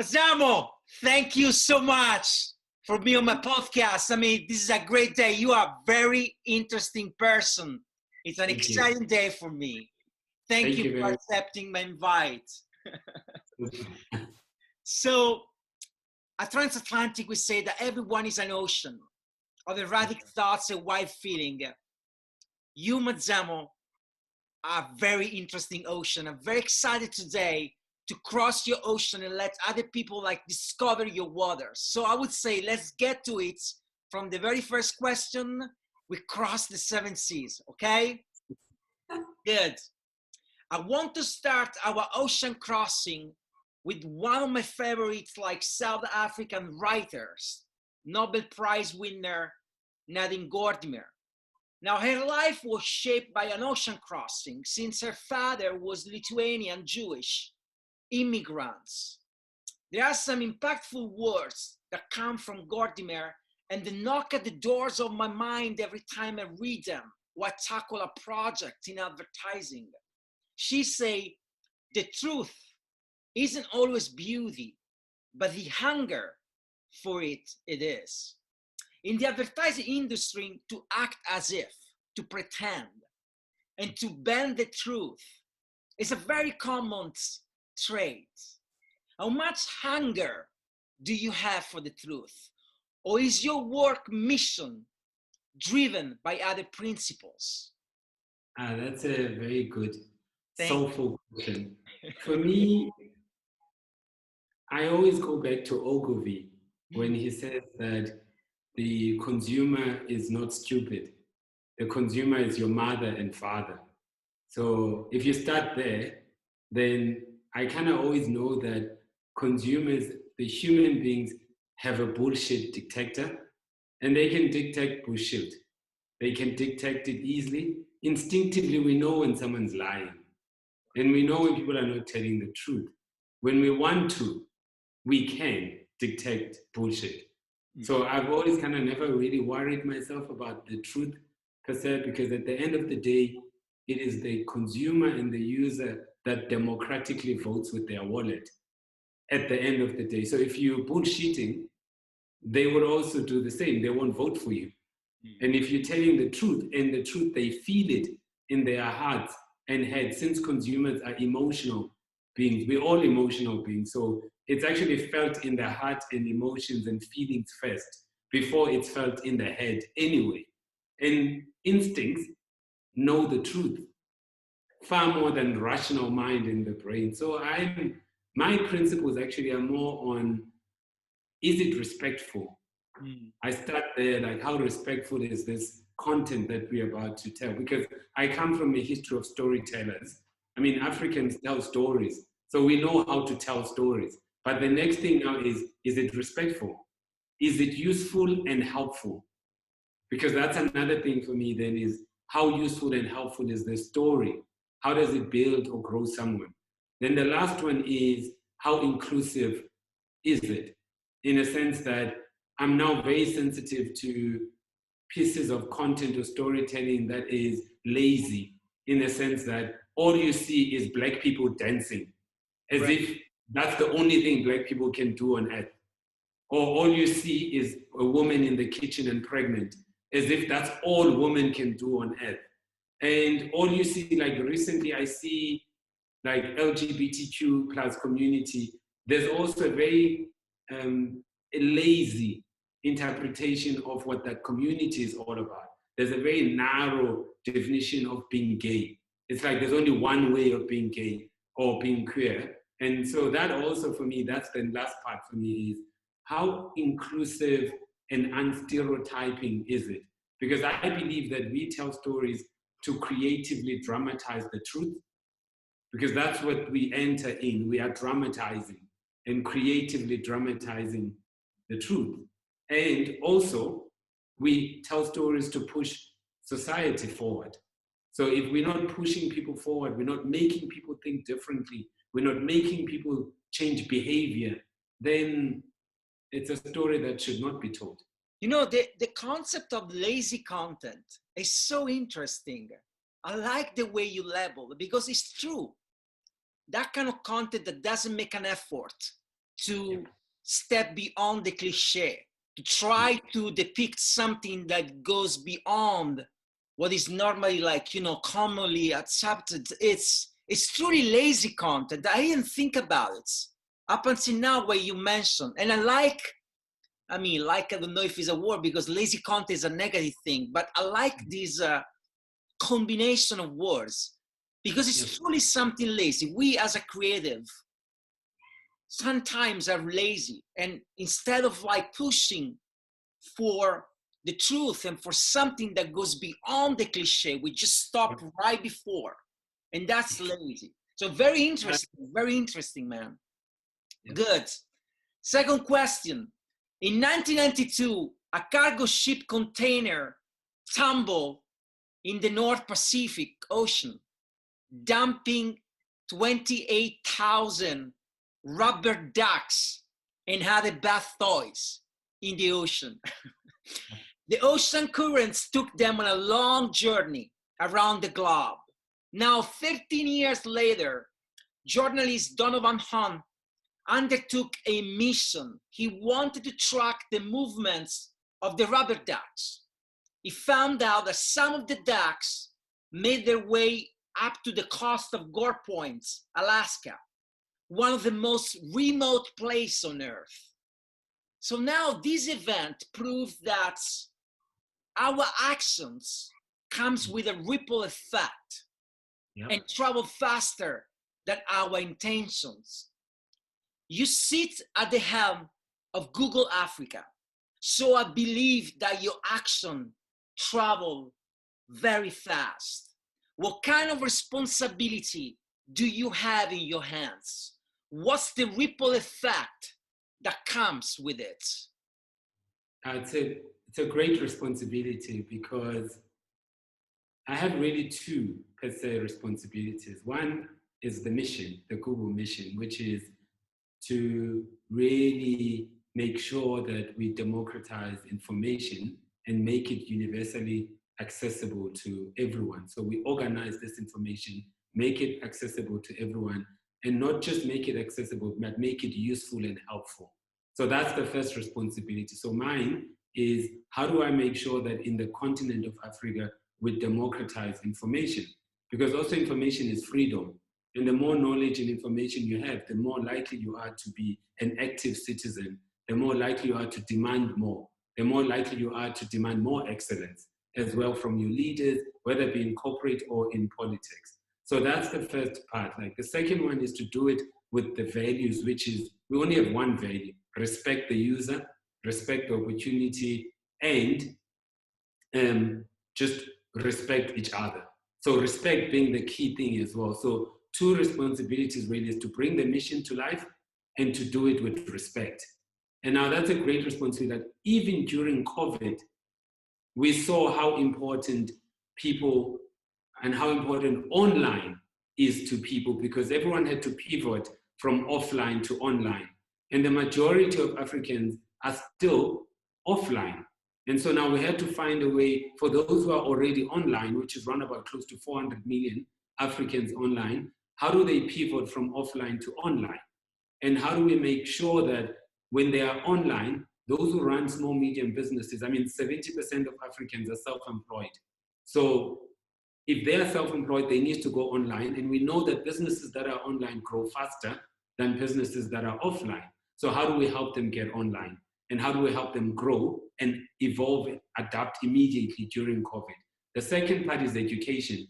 Mzamo, thank you so much for being on my podcast. I mean, this is a great day. You are a very interesting person. It's an exciting day for me. Thank you for accepting my invite. So, at Transatlantic, we say that everyone is an ocean of erratic thoughts and wide feeling. You, Mzamo, are a very interesting ocean. I'm very excited today to cross your ocean and let other people discover your waters. So I would say, let's get to it. From the very first question, we cross the 7 seas, okay? Good. I want to start our ocean crossing with one of my favorites, South African writers, Nobel Prize winner, Nadine Gordimer. Now, her life was shaped by an ocean crossing since her father was Lithuanian Jewish immigrants. There are some impactful words that come from Gordimer and they knock at the doors of my mind every time I read them or tackle a project in advertising. She say, the truth isn't always beauty, but the hunger for it is. In the advertising industry, to act as if, to pretend, and to bend the truth is a very common trait. How much hunger do you have for the truth? Or is your work mission driven by other principles? That's a very good, soulful question. For me, I always go back to Ogilvy when he says that the consumer is not stupid. The consumer is your mother and father. So if you start there, then I kind of always know that consumers, the human beings, have a bullshit detector, and they can detect bullshit. They can detect it easily. Instinctively, we know when someone's lying, and we know when people are not telling the truth. When we want to, we can detect bullshit. So I've always kind of never really worried myself about the truth per se, because at the end of the day, it is the consumer and the user that democratically votes with their wallet at the end of the day. So if you're bullshitting, they would also do the same. They won't vote for you. And if you're telling the truth, and the truth, they feel it in their hearts and heads, since consumers are emotional beings, we're all emotional beings. So it's actually felt in the heart and emotions and feelings first, before it's felt in the head anyway. And instincts know the truth far more than rational mind in the brain. So my principles actually are more on, is it respectful? I start there, how respectful is this content that we're about to tell? Because I come from a history of storytellers. I mean, Africans tell stories, so we know how to tell stories. But the next thing now is it respectful? Is it useful and helpful? Because that's another thing for me then, is how useful and helpful is the story? How does it build or grow someone? Then the last one is, how inclusive is it? In a sense that I'm now very sensitive to pieces of content or storytelling that is lazy, in a sense that all you see is Black people dancing, as if that's the only thing Black people can do on earth. Or all you see is a woman in the kitchen and pregnant, as if that's all women can do on earth. And all you see, recently I see LGBTQ plus community, there's also a very lazy interpretation of what that community is all about. There's a very narrow definition of being gay. It's like there's only one way of being gay or being queer. And so that also for me, that's the last part for me, is how inclusive and unstereotyping is it? Because I believe that we tell stories to creatively dramatize the truth, because that's what we enter in. We are dramatizing and creatively dramatizing the truth. And also, we tell stories to push society forward. So if we're not pushing people forward, we're not making people think differently, we're not making people change behavior, then it's a story that should not be told. You know, the concept of lazy content is so interesting. I like the way you label it, because it's true. That kind of content that doesn't make an effort to step beyond the cliche, to try to depict something that goes beyond what is normally, like, you know, commonly accepted. It's truly lazy content. I didn't think about it up until now where you mentioned, and I don't know if it's a word because lazy content is a negative thing, but I like this combination of words because it's truly something lazy. We as a creative sometimes are lazy, and instead of like pushing for the truth and for something that goes beyond the cliche, we just stop right before, and that's lazy. So very interesting, man. Good. Second question. In 1992, a cargo ship container tumbled in the North Pacific Ocean, dumping 28,000 rubber ducks and other bath toys in the ocean. The ocean currents took them on a long journey around the globe. Now, 13 years later, journalist Donovan Hunt undertook a mission. He wanted to track the movements of the rubber ducks. He found out that some of the ducks made their way up to the coast of Gore Point, Alaska, one of the most remote places on Earth. So now this event proved that our actions comes with a ripple effect and travel faster than our intentions. You sit at the helm of Google Africa, so I believe that your action travel very fast. What kind of responsibility do you have in your hands? What's the ripple effect that comes with it? It's a great responsibility because I have really two per se responsibilities. One is the mission, the Google mission, which is to really make sure that we democratize information and make it universally accessible to everyone. So we organize this information, make it accessible to everyone, and not just make it accessible, but make it useful and helpful. So that's the first responsibility. So mine is, how do I make sure that in the continent of Africa, we democratize information? Because also information is freedom. And the more knowledge and information you have, the more likely you are to be an active citizen, the more likely you are to demand more, the more likely you are to demand more excellence as well from your leaders, whether it be in corporate or in politics. So that's the first part. Like, the second one is to do it with the values, which is, we only have one value: respect the user, respect the opportunity, and just respect each other. So respect being the key thing as well. So two responsibilities really is to bring the mission to life and to do it with respect. And now that's a great responsibility that even during COVID, we saw how important people and how important online is to people, because everyone had to pivot from offline to online. And the majority of Africans are still offline. And so now we had to find a way for those who are already online, which is around about close to 400 million Africans online. How do they pivot from offline to online? And how do we make sure that when they are online, those who run small, medium businesses, 70% of Africans are self-employed. So if they are self-employed, they need to go online. And we know that businesses that are online grow faster than businesses that are offline. So how do we help them get online? And how do we help them grow and evolve and adapt immediately during COVID? The second part is education.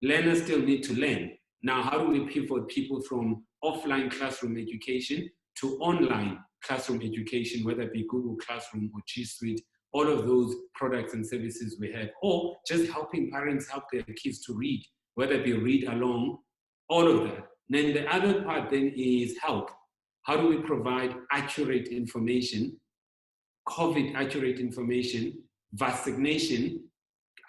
Learners still need to learn. Now, how do we pivot people from offline classroom education to online classroom education, whether it be Google Classroom or G Suite, all of those products and services we have, or just helping parents help their kids to read, whether it be read along, all of that. Then the other part then is health. How do we provide accurate information, COVID accurate information, vaccination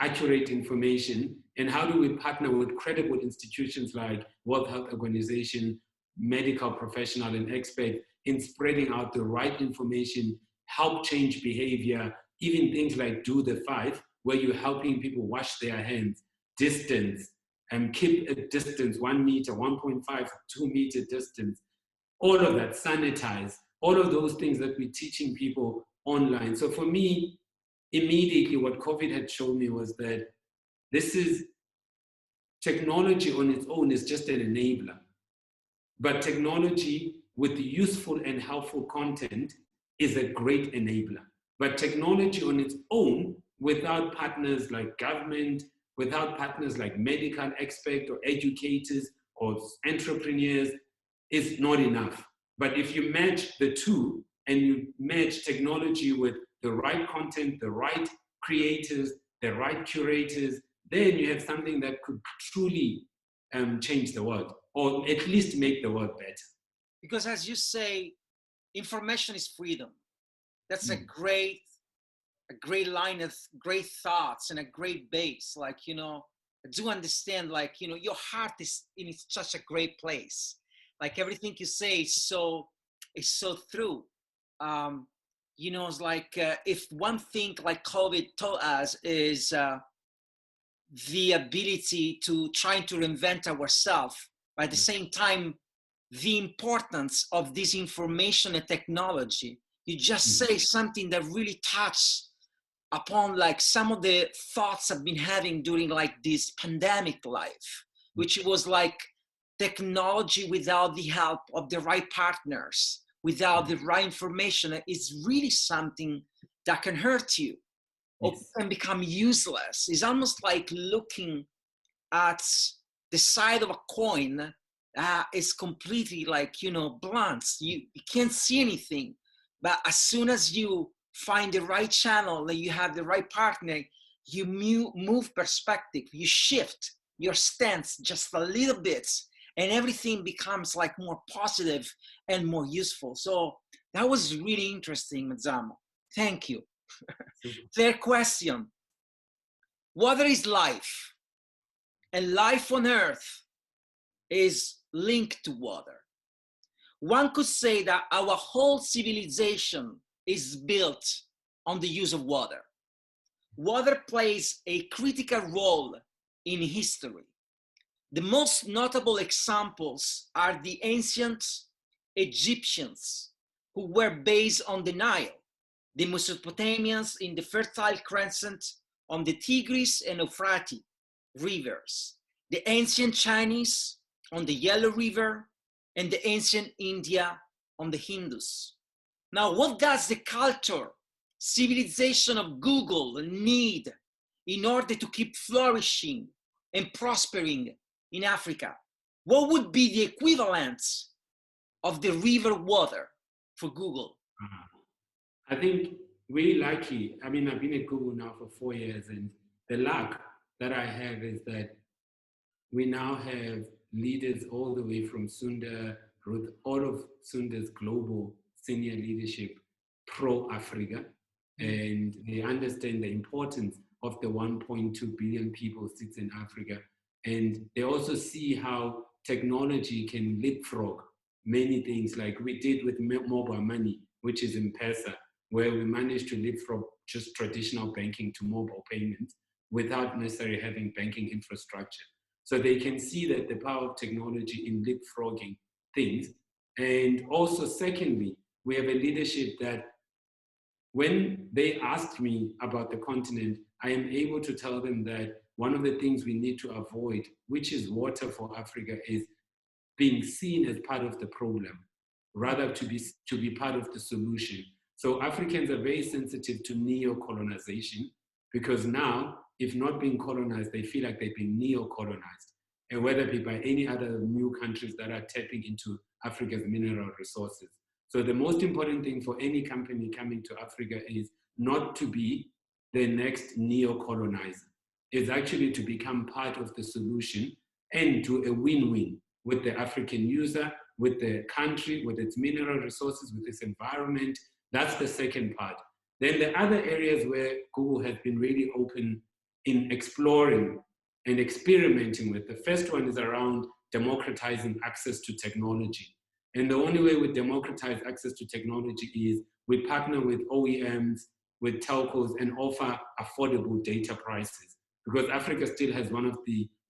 accurate information, and how do we partner with credible institutions like World Health Organization, medical professional and expert in spreading out the right information, help change behavior, even things like Do the 5, where you're helping people wash their hands, distance, and keep a distance, 1 meter, 1.5, 2 meter distance. all of that, sanitize, all of those things that we're teaching people online. So for me, immediately what COVID had shown me was that this is technology on its own is just an enabler. But technology with useful and helpful content is a great enabler. But technology on its own, without partners like government, without partners like medical experts or educators or entrepreneurs, is not enough. But if you match the two and you match technology with the right content, the right creators, the right curators, then you have something that could truly change the world, or at least make the world better. Because as you say, information is freedom. That's a great line of great thoughts and a great base. Like, you know, I do understand, like, you know, your heart is in such a great place. Like everything you say is so true. You know, it's like if one thing like COVID taught us is the ability to try to reinvent ourselves, but at the same time, the importance of this information and technology. You just say something that really touched upon like some of the thoughts I've been having during like this pandemic life, which was like technology without the help of the right partners, without the right information, is really something that can hurt you or can become useless. It's almost like looking at the side of a coin is completely like, you know, blunt. You can't see anything. But as soon as you find the right channel and you have the right partner, you move perspective, you shift your stance just a little bit, and everything becomes like more positive and more useful. So that was really interesting, Mzamo. Thank you. Third question. Water is life, and life on Earth is linked to water. One could say that our whole civilization is built on the use of water. Water plays a critical role in history. The most notable examples are the ancient Egyptians, who were based on the Nile, the Mesopotamians in the Fertile Crescent on the Tigris and Euphrates rivers, the ancient Chinese on the Yellow River, and the ancient India on the Indus. Now, what does the culture, civilization of Google need in order to keep flourishing and prospering in Africa? What would be the equivalent of the river water for Google? I think we're lucky. I mean, I've been at Google now for 4 years, and the luck that I have is that we now have leaders all the way from Sunda, with all of Sunda's global senior leadership pro-Africa, and they understand the importance of the 1.2 billion people sits in Africa. And they also see how technology can leapfrog many things, like we did with mobile money, which is M-Pesa, where we managed to leapfrog just traditional banking to mobile payments without necessarily having banking infrastructure. So they can see that the power of technology in leapfrogging things. And also, secondly, we have a leadership that when they ask me about the continent, I am able to tell them that one of the things we need to avoid, which is water for Africa, is being seen as part of the problem, rather to be part of the solution. So Africans are very sensitive to neo-colonization, because now, if not being colonized, they feel like they've been neo-colonized, and whether it be by any other new countries that are tapping into Africa's mineral resources. So the most important thing for any company coming to Africa is not to be the next neo-colonizer. It's actually to become part of the solution and do a win-win with the African user, with the country, with its mineral resources, with its environment. That's the second part. Then the other areas where Google has been really open in exploring and experimenting with. The first one is around democratizing access to technology. And the only way we democratize access to technology is we partner with OEMs, with telcos, and offer affordable data prices. Because Africa still has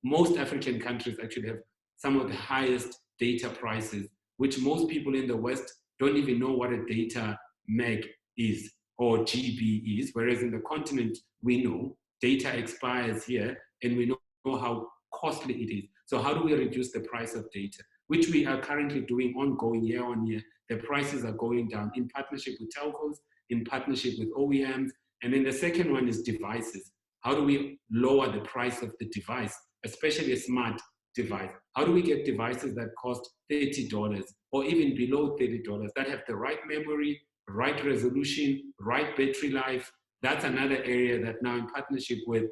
most African countries actually have some of the highest data prices which most people in the West don't even know what a data meg is or GB is, whereas in the continent, we know data expires here and we know how costly it is. So how do we reduce the price of data, which we are currently doing ongoing year on year? The prices are going down in partnership with telcos, in partnership with OEMs. And then the second one is devices. How do we lower the price of the device, especially a smart device? How do we get devices that cost $30 or even below $30 that have the right memory, right resolution, right battery life? That's another area that now in partnership with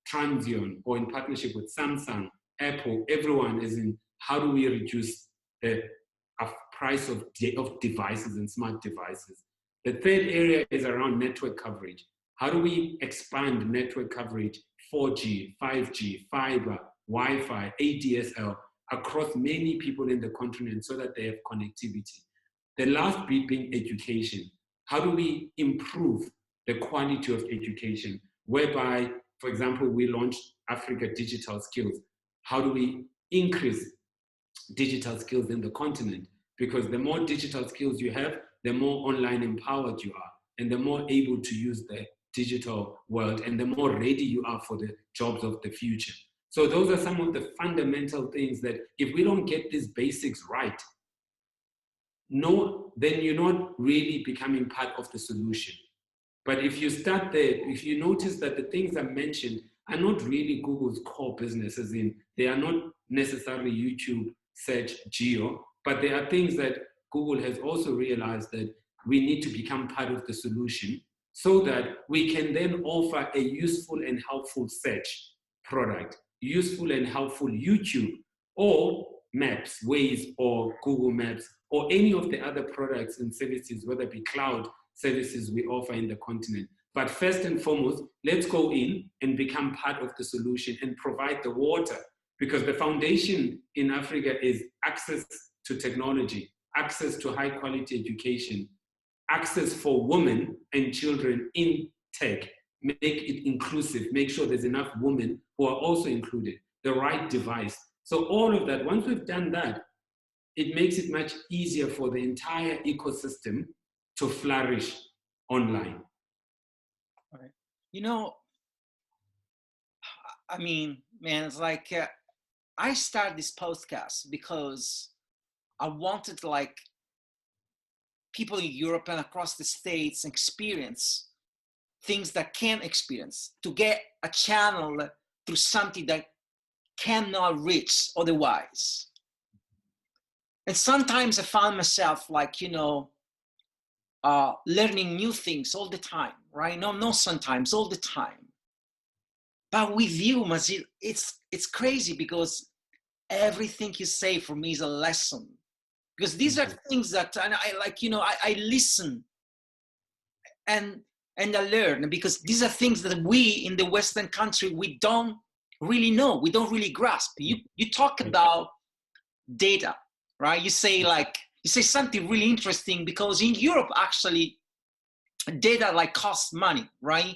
Transion or in partnership with Samsung, Apple, everyone is in how do we reduce the price of devices and smart devices. The third area is around network coverage. How do we expand network coverage, 4G, 5G, fiber, Wi-Fi, ADSL, across many people in the continent so that they have connectivity? The last bit being education. How do we improve the quality of education, whereby, for example, we launched Africa Digital Skills. How do we increase digital skills in the continent? Because the more digital skills you have, the more online empowered you are, and the more able to use the digital world, and the more ready you are for the jobs of the future. So those are some of the fundamental things that if we don't get these basics right, then you're not really becoming part of the solution. But if you start there, if you notice that the things I mentioned are not really Google's core business, as in they are not necessarily YouTube, search, geo, but there are things that Google has also realized that we need to become part of the solution so that we can then offer a useful and helpful search product, useful and helpful YouTube, or Maps, Waze, or Google Maps, or any of the other products and services, whether it be cloud services we offer in the continent. But first and foremost, let's go in and become part of the solution and provide the water, because the foundation in Africa is access to technology, access to high quality education, access for women and children in tech, make it inclusive, make sure there's enough women who are also included, the right device. So all of that, once we've done that, it makes it much easier for the entire ecosystem to flourish online. Right. You know, I mean, man, it's like I started this podcast because I wanted like people in Europe and across the States experience things that can experience, to get a channel through something that cannot reach otherwise. And sometimes I found myself like, you know, learning new things all the time, right? No, sometimes, all the time. But with you, Mazit, it's crazy because everything you say for me is a lesson. Because these are things that I like, you know, I listen and I learn, because these are things that we in the Western country, we don't really know, we don't really grasp. You talk about data, right? You say something really interesting, because in Europe, actually, data like costs money, right?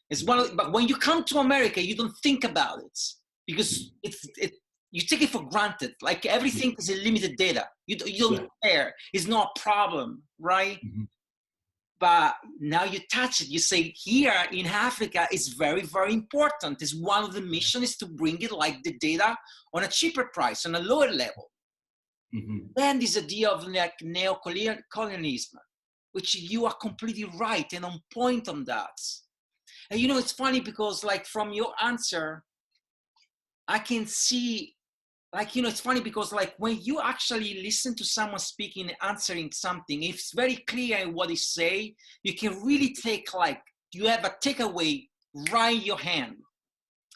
It's but when you come to America, you don't think about it, because you take it for granted. Like everything is a limited data. You don't care. It's not a problem, right? Mm-hmm. But now you touch it. You say here in Africa, it's very, very important. It's one of the missions is to bring it like the data on a cheaper price, on a lower level. Mm-hmm. Then this idea of like neocolonialism, which you are completely right and on point on that. And you know, it's funny because like from your answer, I can see, like, you know, it's funny because like when you actually listen to someone speaking, answering something, if it's very clear in what they say, you can really take like, you have a takeaway right in your hand.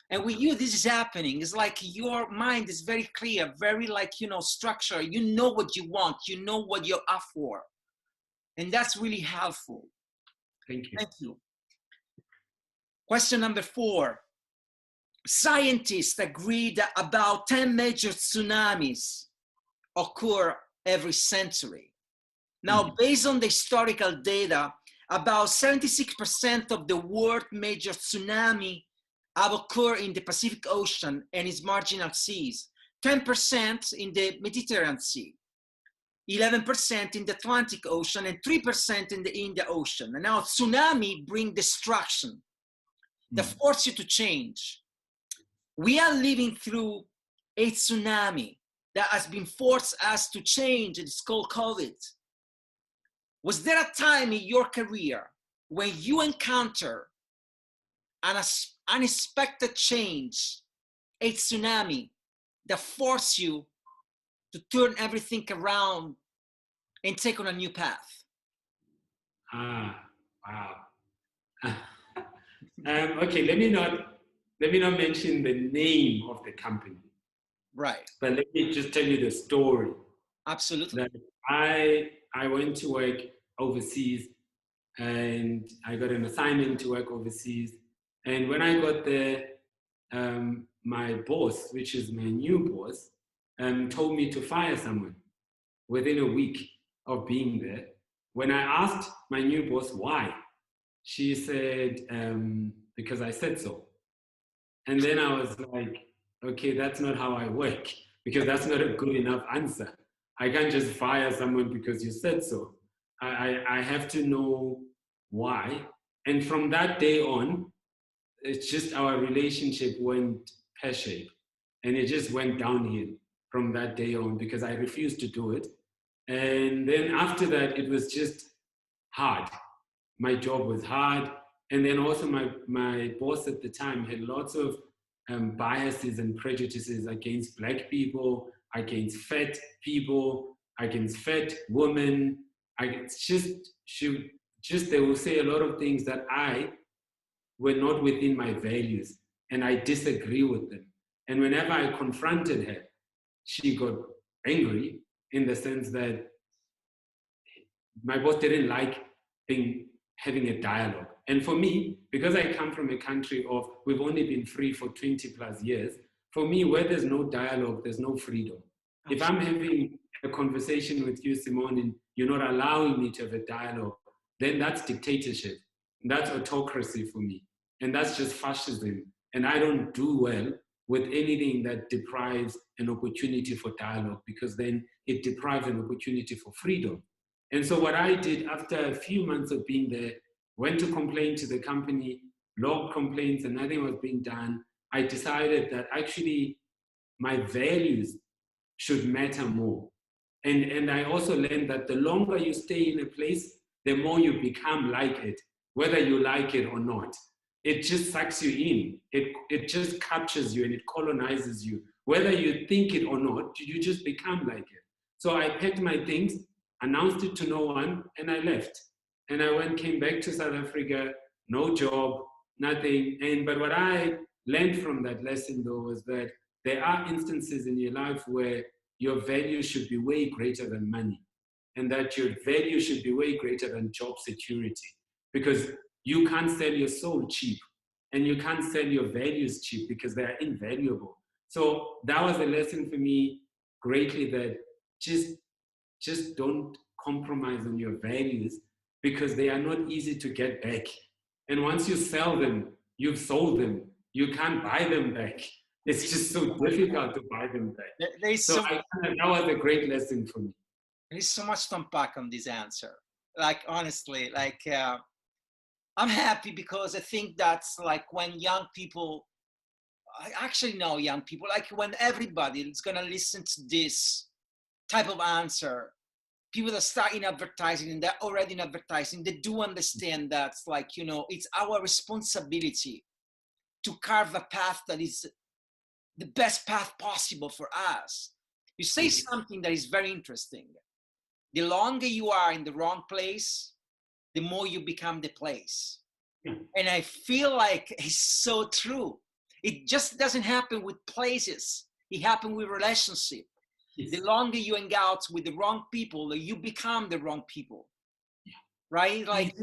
And with you, this is happening. It's like your mind is very clear, very like, you know, structured. You know what you want. You know what you're up for. And that's really helpful. Thank you. Thank you. Question number 4. Scientists agree that about 10 major tsunamis occur every century. Now, based on the historical data, about 76% of the world major tsunami have occurred in the Pacific Ocean and its marginal seas, 10% in the Mediterranean Sea. 11% in the Atlantic Ocean, and 3% in the Indian Ocean. And now tsunami bring destruction that force you to change. We are living through a tsunami that has been forced us to change. It's called COVID. Was there a time in your career when you encounter an unexpected change, a tsunami that forced you to turn everything around and take on a new path? Ah, wow. Okay, let me not mention the name of the company. Right. But let me just tell you the story. Absolutely. That I went to work overseas, and I got an assignment to work overseas. And when I got there, my boss, which is my new boss, told me to fire someone within a week of being there. When I asked my new boss why, she said, because I said so. And then I was like, okay, that's not how I work, because that's not a good enough answer. I can't just fire someone because you said so. I have to know why. And from that day on, it's just our relationship went pear-shaped. And it just went downhill from that day on because I refused to do it. And then after that, it was just hard. My job was hard. And then also my boss at the time had lots of biases and prejudices against Black people, against fat people, against fat women. They will say a lot of things that were not within my values, and I disagree with them. And whenever I confronted her, she got angry in the sense that my boss didn't like having a dialogue. And for me, because I come from a country of, we've only been free for 20 plus years, for me, where there's no dialogue, there's no freedom. If I'm having a conversation with you, Simone, and you're not allowing me to have a dialogue, then that's dictatorship. That's autocracy for me. And that's just fascism. And I don't do well with anything that deprives an opportunity for dialogue, because then it deprives an opportunity for freedom. And so what I did after a few months of being there, went to complain to the company, logged complaints, and nothing was being done. I decided that actually my values should matter more. And I also learned that the longer you stay in a place, the more you become like it, whether you like it or not. It just sucks you in. It just captures you and it colonizes you. Whether you think it or not, you just become like it. So I packed my things, announced it to no one, and I left. And came back to South Africa, no job, nothing. But what I learned from that lesson, though, was that there are instances in your life where your value should be way greater than money, and that your value should be way greater than job security, because you can't sell your soul cheap, and you can't sell your values cheap because they are invaluable. So that was a lesson for me greatly, that just don't compromise on your values, because they are not easy to get back. And once you sell them, you've sold them. You can't buy them back. It's just so difficult to buy them back. That was a great lesson for me. There's so much to unpack on this answer. Like, honestly, I'm happy because I think that's like when young people, I actually know young people, like when everybody is going to listen to this type of answer, people that start in advertising and they're already in advertising, they do understand that, like, it's our responsibility to carve a path that is the best path possible for us. You say something that is very interesting. The longer you are in the wrong place, the more you become the place. Yeah. And I feel like it's so true. It just doesn't happen with places. It happens with relationship. Yes. The longer you hang out with the wrong people, you become the wrong people. Yeah. Right? Like,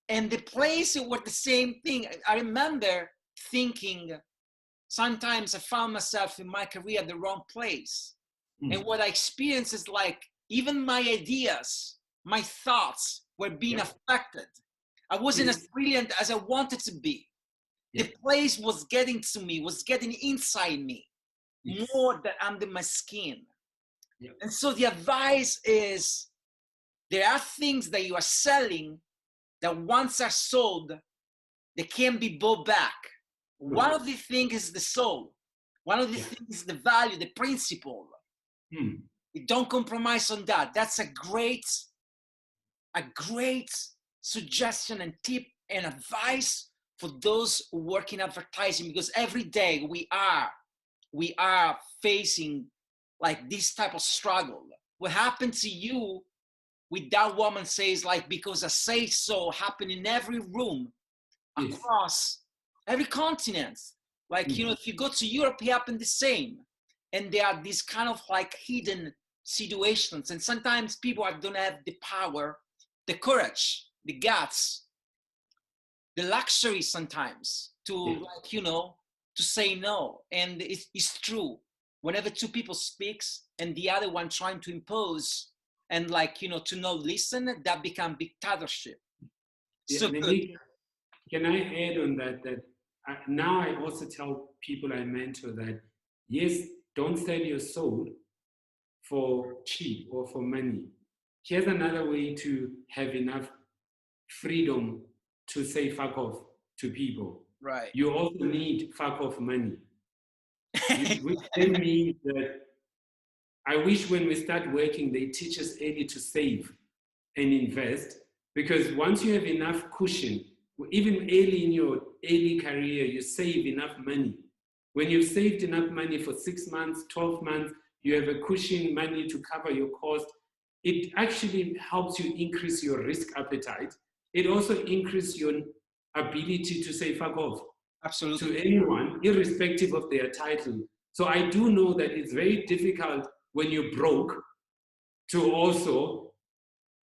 and the place was the same thing. I remember thinking, sometimes I found myself in my career at the wrong place. Mm. And what I experienced is like, even my ideas, my thoughts were being affected. I wasn't as brilliant as I wanted to be. Yeah. The place was getting to me, was getting inside me, more than under my skin. Yeah. And so the advice is, there are things that you are selling that once are sold, they can be bought back. One of the things is the soul. One of the things is the value, the principle. You don't compromise on that. That's a great suggestion and tip and advice for those who work in advertising, because every day we are facing like this type of struggle. What happened to you with that woman says, like, because I say so, happen in every room across every continent. Like, you know, if you go to Europe, it happened the same. And there are these kind of like hidden situations. And sometimes people don't have the power, the courage, the guts, the luxury sometimes to like, you know, to say no. And it's true. Whenever two people speaks and the other one trying to impose and like, you know, to not listen, that become dictatorship. So can I add on that, now I also tell people I mentor that, yes, don't sell your soul for cheap or for money. Here's another way to have enough freedom to say fuck off to people. Right. You also need fuck off money. Which then means that I wish when we start working, they teach us early to save and invest, because once you have enough cushion, even early in your early career, you save enough money. When you've saved enough money for 6 months, 12 months, you have a cushion money to cover your cost. It actually helps you increase your risk appetite. It also increases your ability to say fuck off. Absolutely. To anyone, irrespective of their title. So I do know that it's very difficult when you're broke to also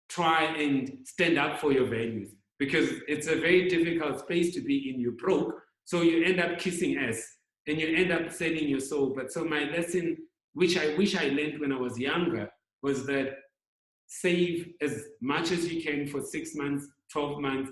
try and stand up for your values, because it's a very difficult space to be in. You're broke, so you end up kissing ass and you end up selling your soul. But so my lesson, which I wish I learned when I was younger, was that save as much as you can for 6 months, 12 months,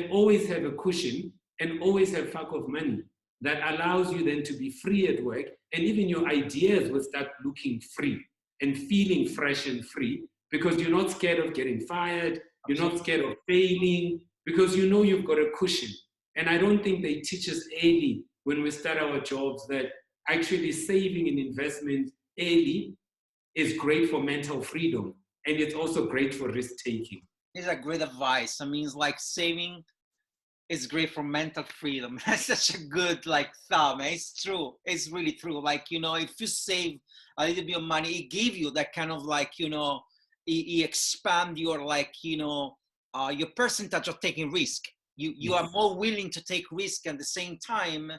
always have a cushion and always have fuck off money that allows you then to be free at work, and even your ideas will start looking free and feeling fresh and free, because you're not scared of getting fired, you're not scared of failing, because you know you've got a cushion. And I don't think they teach us early when we start our jobs that actually saving and investment early is great for mental freedom, and it's also great for risk taking. It's a great advice. I mean, it's like saving is great for mental freedom. That's such a good like thought, man. It's true. It's really true. Like, you know, if you save a little bit of money, it give you that kind of like, you know, it expand your like, you know, your percentage of taking risk. You are more willing to take risk, at the same time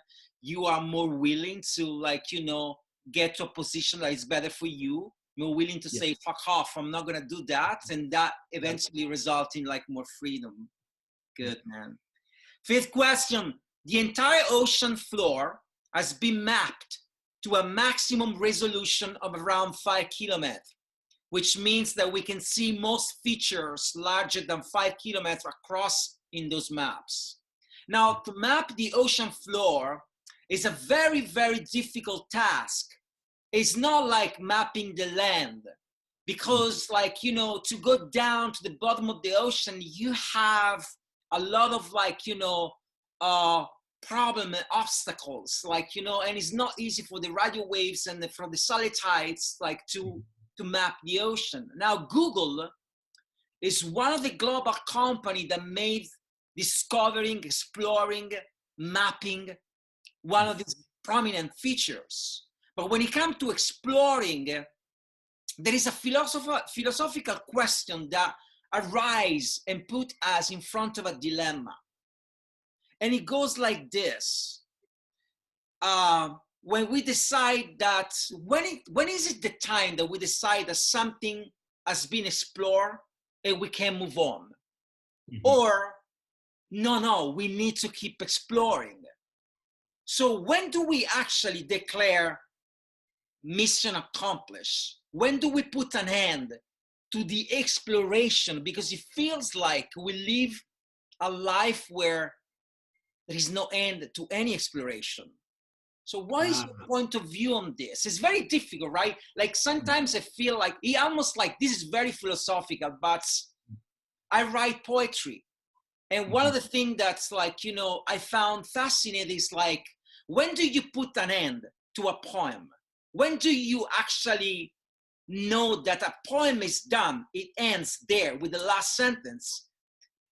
you are more willing to like, you know, get to a position that is better for you. You're willing to say fuck off, I'm not gonna do that, and that eventually result in like more freedom. Good, man. Fifth question: the entire ocean floor has been mapped to a maximum resolution of around 5 kilometers, which means that we can see most features larger than 5 kilometers across in those maps. Now, to map the ocean floor is a very, very difficult task. It's not like mapping the land, because like, you know, to go down to the bottom of the ocean, you have a lot of like, you know, problem and obstacles, like, you know, and it's not easy for the radio waves and for the satellites like to map the ocean. Now, Google is one of the global company that made discovering, exploring, mapping one of these prominent features. But when it comes to exploring, there is a philosophical question that arises and put us in front of a dilemma. And it goes like this. When we decide that, when is it the time that we decide that something has been explored and we can move on? Or, no, we need to keep exploring. So when do we actually declare mission accomplished? When do we put an end to the exploration? Because it feels like we live a life where there is no end to any exploration. So what is your point of view on this? It's very difficult, right? Like sometimes I feel like almost like this is very philosophical, but I write poetry. And one of the things that's like, you know, I found fascinating is like, when do you put an end to a poem? When do you actually know that a poem is done? It ends there with the last sentence.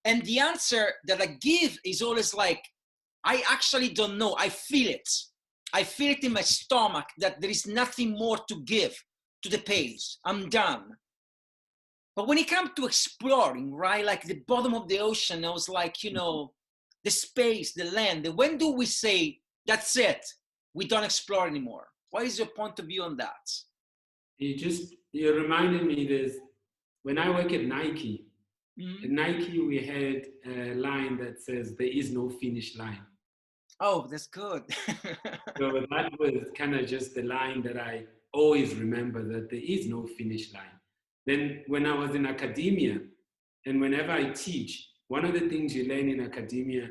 And the answer that I give is always like, I actually don't know. I feel it. I feel it in my stomach that there is nothing more to give to the page. I'm done. But when it comes to exploring, right, like the bottom of the ocean, I was like, you know, the space, the land, when do we say, that's it, we don't explore anymore? What is your point of view on that? You reminded me this, when I work at Nike, at Nike we had a line that says, there is no finish line. Oh, that's good. So that was kind of just the line that I always remember, that there is no finish line. Then when I was in academia, and whenever I teach, one of the things you learn in academia,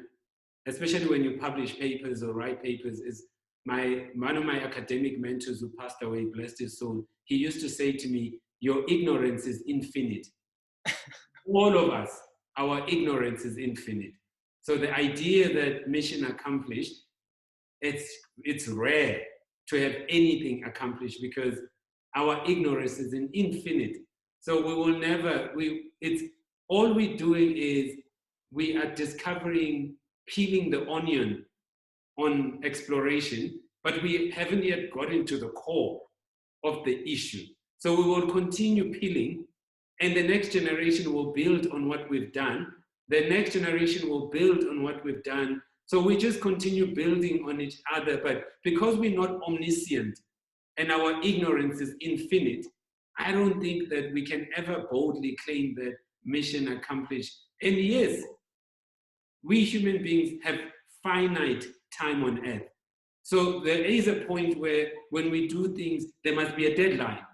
especially when you publish papers or write papers, is one of my academic mentors who passed away, blessed his soul, he used to say to me, your ignorance is infinite. All of us, our ignorance is infinite. So the idea that mission accomplished, it's rare to have anything accomplished because our ignorance is infinite. So we will never, all we're doing is we are discovering, peeling the onion on exploration, but we haven't yet gotten to the core of the issue. So we will continue peeling, and the next generation will build on what we've done. The next generation will build on what we've done. So we just continue building on each other. But because we're not omniscient and our ignorance is infinite, I don't think that we can ever boldly claim that mission accomplished. And yes, we human beings have finite time on earth. So there is a point where when we do things, there must be a deadline.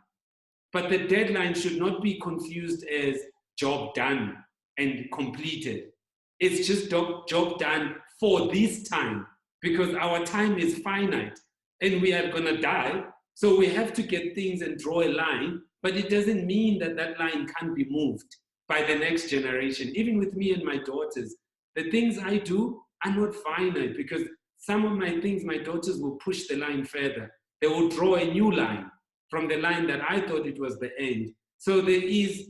But the deadline should not be confused as job done and completed. It's just job done for this time, because our time is finite and we are gonna die. So we have to get things and draw a line, but it doesn't mean that that line can't be moved by the next generation. Even with me and my daughters, the things I do are not finite, because some of my things, my daughters will push the line further. They will draw a new line from the line that I thought it was the end. So there is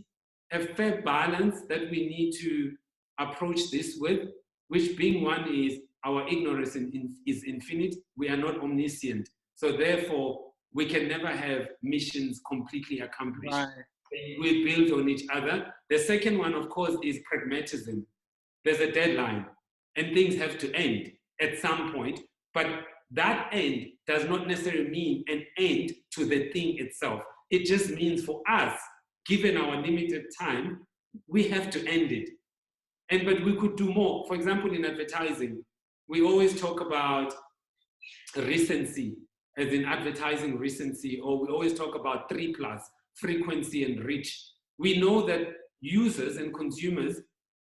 a fair balance that we need to approach this with, which being one is our ignorance is infinite. We are not omniscient. So therefore, we can never have missions completely accomplished. Right. We build on each other. The second one, of course, is pragmatism. There's a deadline and things have to end at some point, but that end does not necessarily mean an end to the thing itself. It just means for us, given our limited time, we have to end it. But we could do more. For example, in advertising, we always talk about recency, as in advertising recency, or we always talk about 3+, frequency and reach. We know that users and consumers,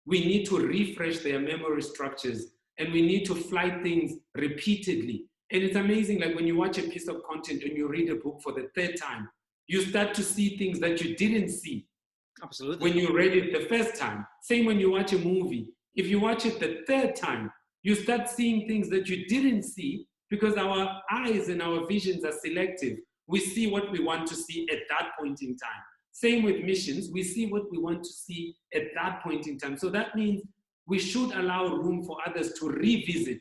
we need to refresh their memory structures, and we need to fly things repeatedly. And it's amazing, like when you watch a piece of content and you read a book for the third time, you start to see things that you didn't see. Absolutely. When you read it the first time. Same when you watch a movie. If you watch it the third time, you start seeing things that you didn't see, because our eyes and our visions are selective. We see what we want to see at that point in time. Same with missions. We see what we want to see at that point in time. So that means we should allow room for others to revisit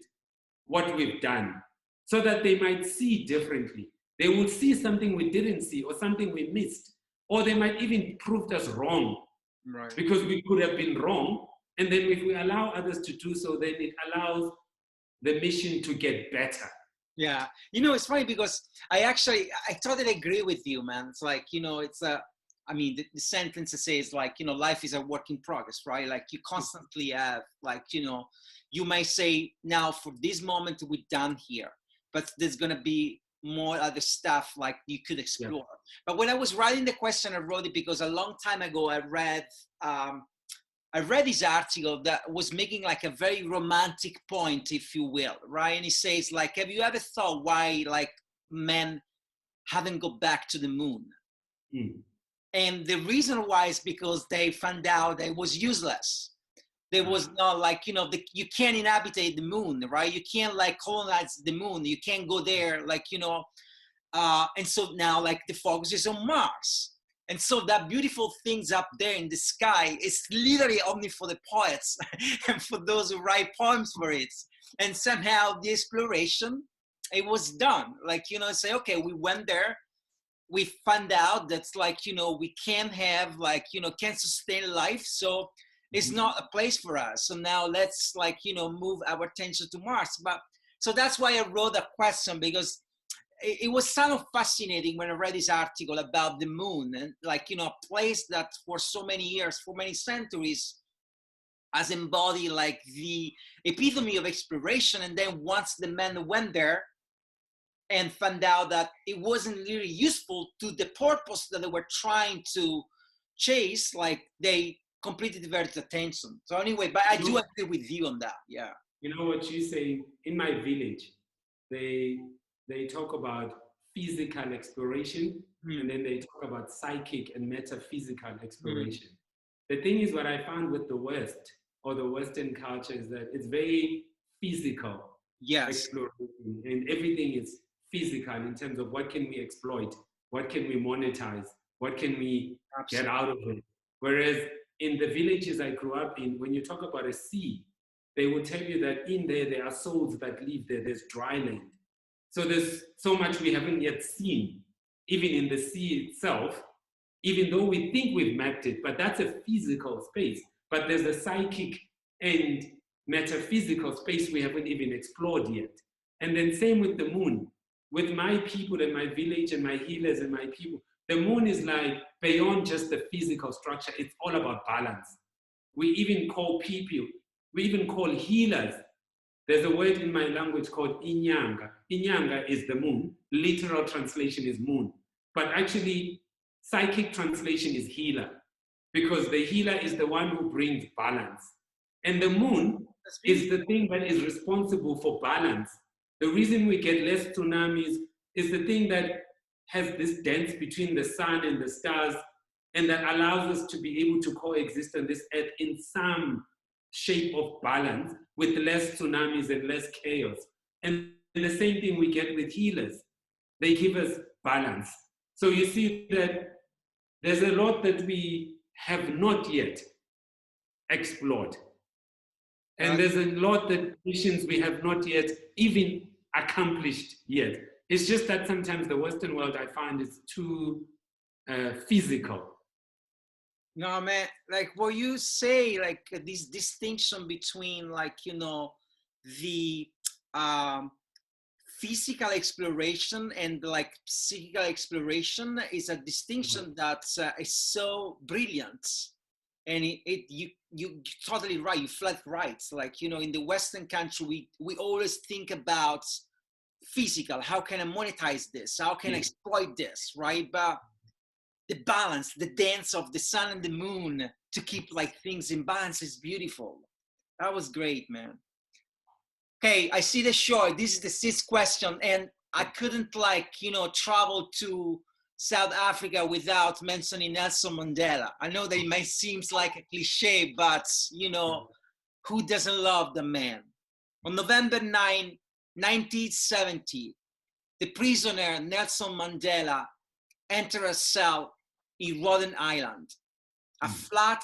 what we've done, so that they might see differently. They will see something we didn't see, or something we missed, or they might even prove us wrong, right? Because we could have been wrong. And then if we allow others to do so, then it allows the mission to get better. Yeah, you know, it's funny because I totally agree with you, man. It's like, you know, it's I mean, the sentence says like, you know, life is a work in progress, right? Like you constantly have like, you know, you may say now for this moment we're done here, but there's going to be more other stuff like you could explore. Yeah. But when I was writing the question, I wrote it because a long time ago I read I read this article that was making like a very romantic point, if you will, right? And it says like, have you ever thought why like men haven't go back to the moon? And the reason why is because they found out that it was useless. There was not like, you know, you can't inhabit the moon, right? You can't like colonize the moon. You can't go there, like, you know. And so now like the focus is on Mars. And so that beautiful things up there in the sky is literally only for the poets and for those who write poems for it. And somehow the exploration, it was done. Like, you know, say, okay, we went there. We found out that's like, you know, we can't have like, you know, can't sustain life. So it's not a place for us. So now let's like, you know, move our attention to Mars. But so that's why I wrote a question, because it was kind of fascinating when I read this article about the moon, and like, you know, a place that for so many years, for many centuries, has embodied like the epitome of exploration. And then once the men went there and found out that it wasn't really useful to the purpose that they were trying to chase, like they completely diverted attention. So anyway, but I do agree with you on that. Yeah. You know what you say, in my village, they talk about physical exploration, and then they talk about psychic and metaphysical exploration. The thing is, what I found with the West or the Western culture is that it's very physical exploration, and everything is physical in terms of what can we exploit, what can we monetize, what can we get out of it. Whereas in the villages I grew up in, when you talk about a sea, they will tell you that in there are souls that live there, there's dry land. So there's so much we haven't yet seen, even in the sea itself, even though we think we've mapped it, but that's a physical space. But there's a psychic and metaphysical space we haven't even explored yet. And then same with the moon. With my people and my village and my healers and my people, the moon is like beyond just the physical structure. It's all about balance. We even call people, we even call healers. There's a word in my language called inyanga. Inyanga is the moon. Literal translation is moon. But actually, psychic translation is healer, because the healer is the one who brings balance. And the moon is the thing that is responsible for balance. The reason we get less tsunamis is the thing that has this dance between the sun and the stars, and that allows us to be able to coexist on this earth in some shape of balance, with less tsunamis and less chaos. And the same thing we get with healers. They give us balance. So you see that there's a lot that we have not yet explored. And there's a lot that missions we have not yet even accomplished yet. It's just that sometimes the Western world, I find, is too physical. No, man, like what you say, like this distinction between like, you know, the physical exploration and like psychical exploration is a distinction that is so brilliant. And you're totally right, you flat right. Like, you know, in the Western country, we always think about physical, how can I monetize this? How can I exploit this, right? But the balance, the dance of the sun and the moon to keep like things in balance is beautiful. That was great, man. Okay, I see the short. This is the sixth question, and I couldn't like, you know, travel to South Africa without mentioning Nelson Mandela. I know that it may seem like a cliche, but you know, who doesn't love the man? On November 9, 1970, the prisoner Nelson Mandela entered a cell in Robben Island, a flat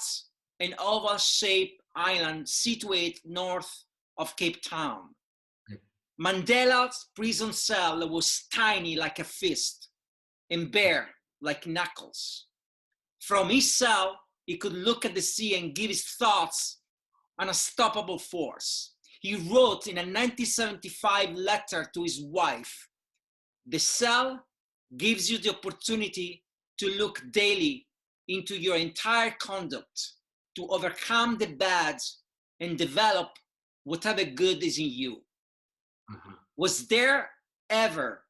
and oval-shaped island situated north of Cape Town. Mandela's prison cell was tiny like a fist and bare like knuckles. From his cell, he could look at the sea and give his thoughts an unstoppable force. He wrote in a 1975 letter to his wife, "The cell gives you the opportunity to look daily into your entire conduct, to overcome the bad and develop whatever good is in you." Was there ever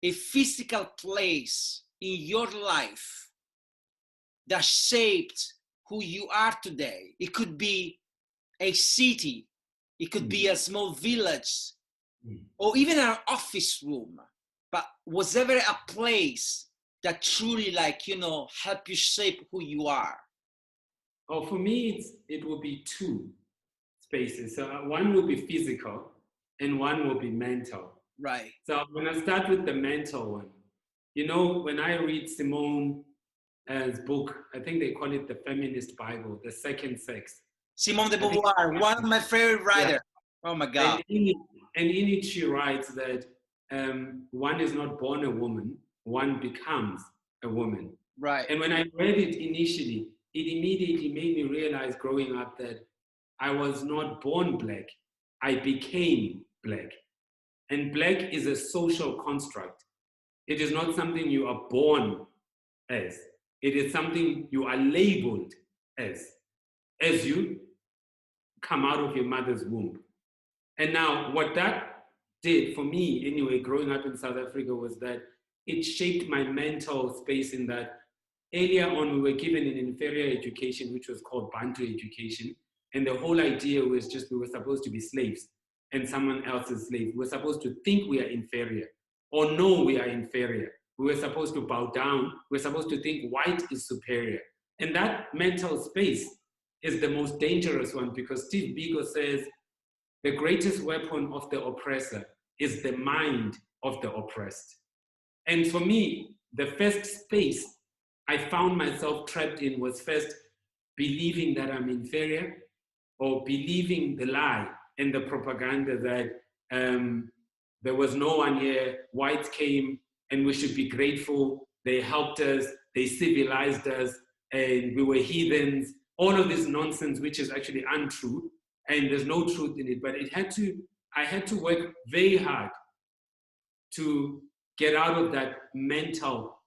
a physical place in your life that shaped who you are today. It could be a city, it could be a small village, or even an office room, but was ever a place that truly, like, you know, help you shape who you are? Oh, for me, it will be two spaces. So one will be physical and one will be mental. Right. So I'm going to start with the mental one. You know, when I read Simone's book, I think they call it the Feminist Bible, The Second Sex. Simone de Beauvoir, one of my favorite writers. Yeah. Oh my God. And in it she writes that one is not born a woman, one becomes a woman. Right. And when I read it initially, it immediately made me realize growing up that I was not born black, I became black. And black is a social construct. It is not something you are born as. It is something you are labeled as you come out of your mother's womb. And now what that did for me anyway, growing up in South Africa, was that it shaped my mental space in that earlier on we were given an inferior education, which was called Bantu education. And the whole idea was just we were supposed to be slaves and someone else's slave. We were supposed to think we are inferior or know we are inferior. We were supposed to bow down. We're supposed to think white is superior. And that mental space is the most dangerous one, because Steve Biko says the greatest weapon of the oppressor is the mind of the oppressed. And for me, the first space I found myself trapped in was first believing that I'm inferior, or believing the lie and the propaganda that there was no one here, whites came and we should be grateful, they helped us, they civilized us, and we were heathens, all of this nonsense, which is actually untrue, and there's no truth in it. But I had to work very hard to get out of that mental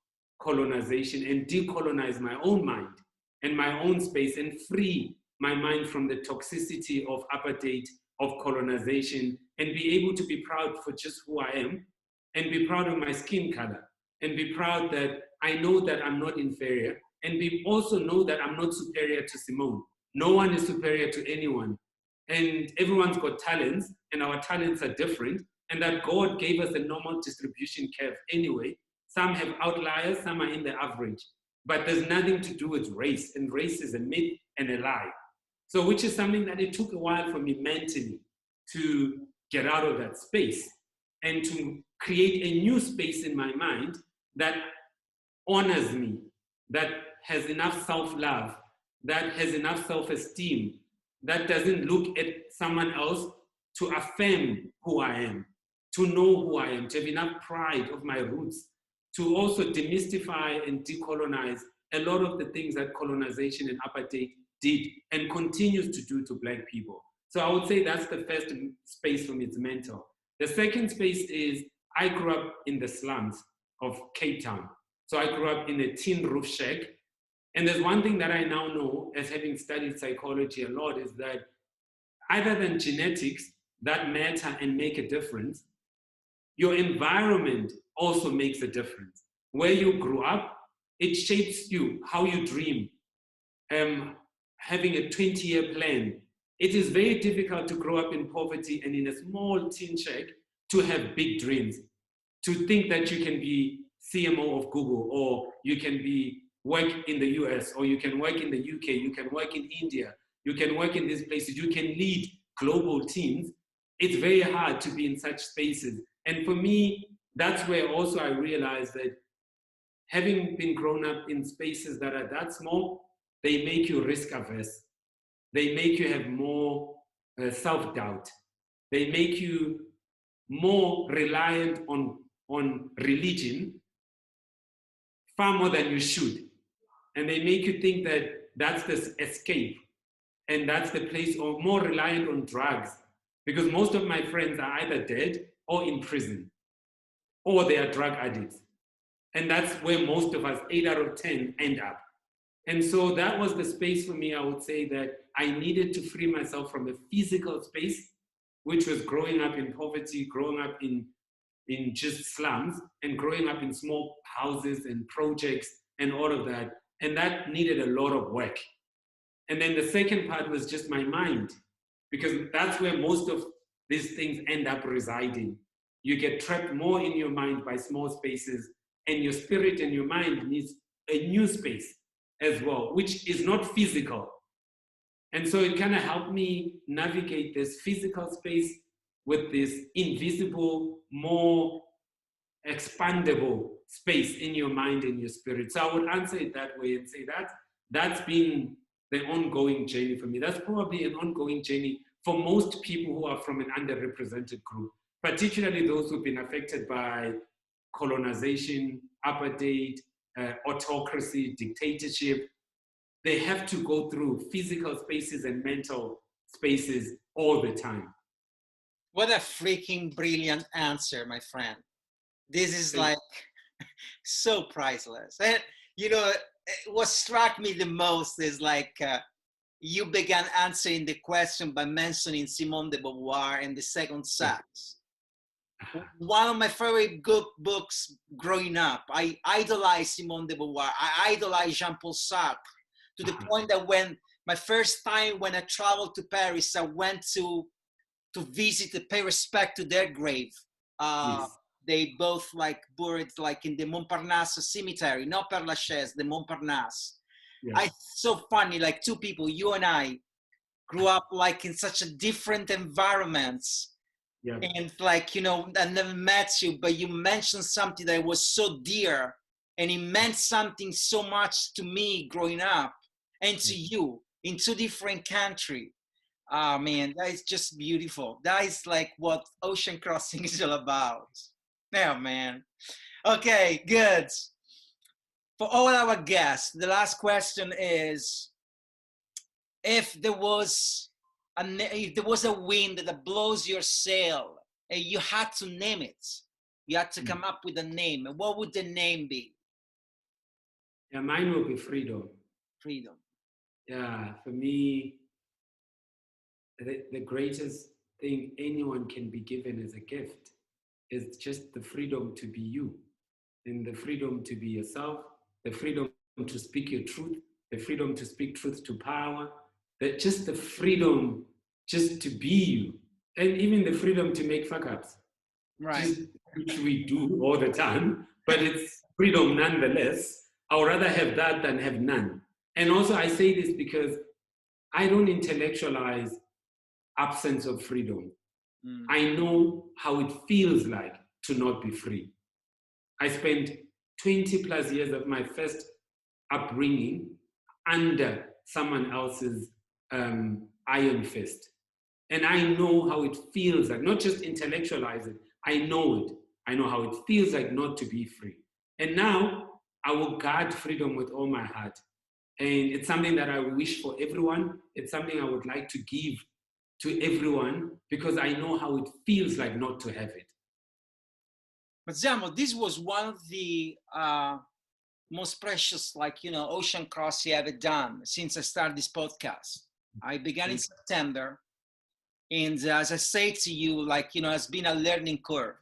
colonization and decolonize my own mind and my own space and free my mind from the toxicity of apartheid, of colonization, and be able to be proud for just who I am, and be proud of my skin color, and be proud that I know that I'm not inferior, and be also know that I'm not superior to Simone. No one is superior to anyone. And everyone's got talents, and our talents are different, and that God gave us a normal distribution curve anyway. Some have outliers, some are in the average. But there's nothing to do with race, and race is a myth and a lie. So which is something that it took a while for me mentally to get out of that space and to create a new space in my mind that honors me, that has enough self-love, that has enough self-esteem, that doesn't look at someone else to affirm who I am, to know who I am, to have enough pride of my roots, to also demystify and decolonize a lot of the things that colonization and apartheid did and continues to do to Black people. So I would say that's the first space for me, it's mental. The second space is I grew up in the slums of Cape Town. So I grew up in a tin roof shack. And there's one thing that I now know, as having studied psychology a lot, is that other than genetics that matter and make a difference, your environment also makes a difference. Where you grew up, it shapes you, how you dream. Having a 20-year plan. It is very difficult to grow up in poverty and in a small tin shack to have big dreams, to think that you can be CMO of Google, or you can work in the US, or you can work in the UK, you can work in India, you can work in these places, you can lead global teams. It's very hard to be in such spaces. And for me, that's where also I realized that having been grown up in spaces that are that small, they make you risk averse. They make you have more self-doubt. They make you more reliant on religion far more than you should. And they make you think that that's the escape and that's the place, or more reliant on drugs, because most of my friends are either dead or in prison, or they are drug addicts. And that's where most of us, 8 out of 10, end up. And so that was the space for me, I would say, that I needed to free myself from a physical space, which was growing up in poverty, growing up in just slums, and growing up in small houses and projects and all of that. And that needed a lot of work. And then the second part was just my mind, because that's where most of these things end up residing. You get trapped more in your mind by small spaces, and your spirit and your mind needs a new space as well, which is not physical. And so it kind of helped me navigate this physical space with this invisible, more expandable space in your mind and your spirit. So I would answer it that way and say that that's been the ongoing journey for me. That's probably an ongoing journey for most people who are from an underrepresented group, particularly those who've been affected by colonization, apartheid, autocracy, dictatorship. They have to go through physical spaces and mental spaces all the time. What a freaking brilliant answer, my friend. This is like so priceless. And you know, what struck me the most is like you began answering the question by mentioning Simone de Beauvoir and the second sex. One of my favorite good books growing up. I idolized Simone de Beauvoir. I idolized Jean-Paul Sartre, to the point that when my first time when I traveled to Paris, I went to visit, to pay respect to their grave. Yes. They both like buried like in the Montparnasse cemetery, not Père Lachaise, the Montparnasse. Yes. So funny, like two people, you and I, grew up like in such a different environments. Yeah. And like, you know, I never met you, but you mentioned something that was so dear, and it meant something so much to me growing up, and to you in two different countries. Oh man, that is just beautiful. That is like what ocean crossing is all about. Yeah, man. Okay, good. For all our guests, the last question is, if there was a wind that blows your sail and you had to name it, you had to come up with a name, what would the name be? Yeah, mine will be freedom. Freedom. Yeah, for me, the greatest thing anyone can be given as a gift is just the freedom to be you, and the freedom to be yourself, the freedom to speak your truth, the freedom to speak truth to power, just the freedom just to be you, and even the freedom to make fuck-ups, right? Which we do all the time, but it's freedom nonetheless. I would rather have that than have none. And also I say this because I don't intellectualize absence of freedom. I know how it feels like to not be free. I spent 20 plus years of my first upbringing under someone else's iron fist. And I know how it feels like, not just intellectualize it, I know it. I know how it feels like not to be free. And now I will guard freedom with all my heart. And it's something that I wish for everyone. It's something I would like to give to everyone, because I know how it feels like not to have it. But Mzamo, this was one of the most precious, like, you know, ocean crossing I ever done since I started this podcast. I began in September, and as I say to you, like, you know, it's been a learning curve.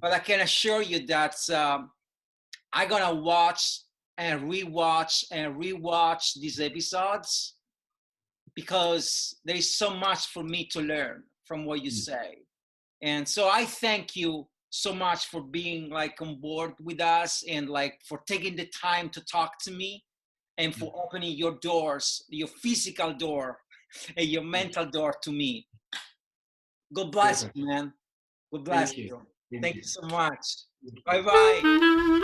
But I can assure you that I'm gonna watch and rewatch these episodes, because there is so much for me to learn from what you say. And so I thank you so much for being like on board with us, and like for taking the time to talk to me, and for opening your doors, your physical door and your mental door to me. God bless you, man. God bless you. Thank you so much. Bye-bye.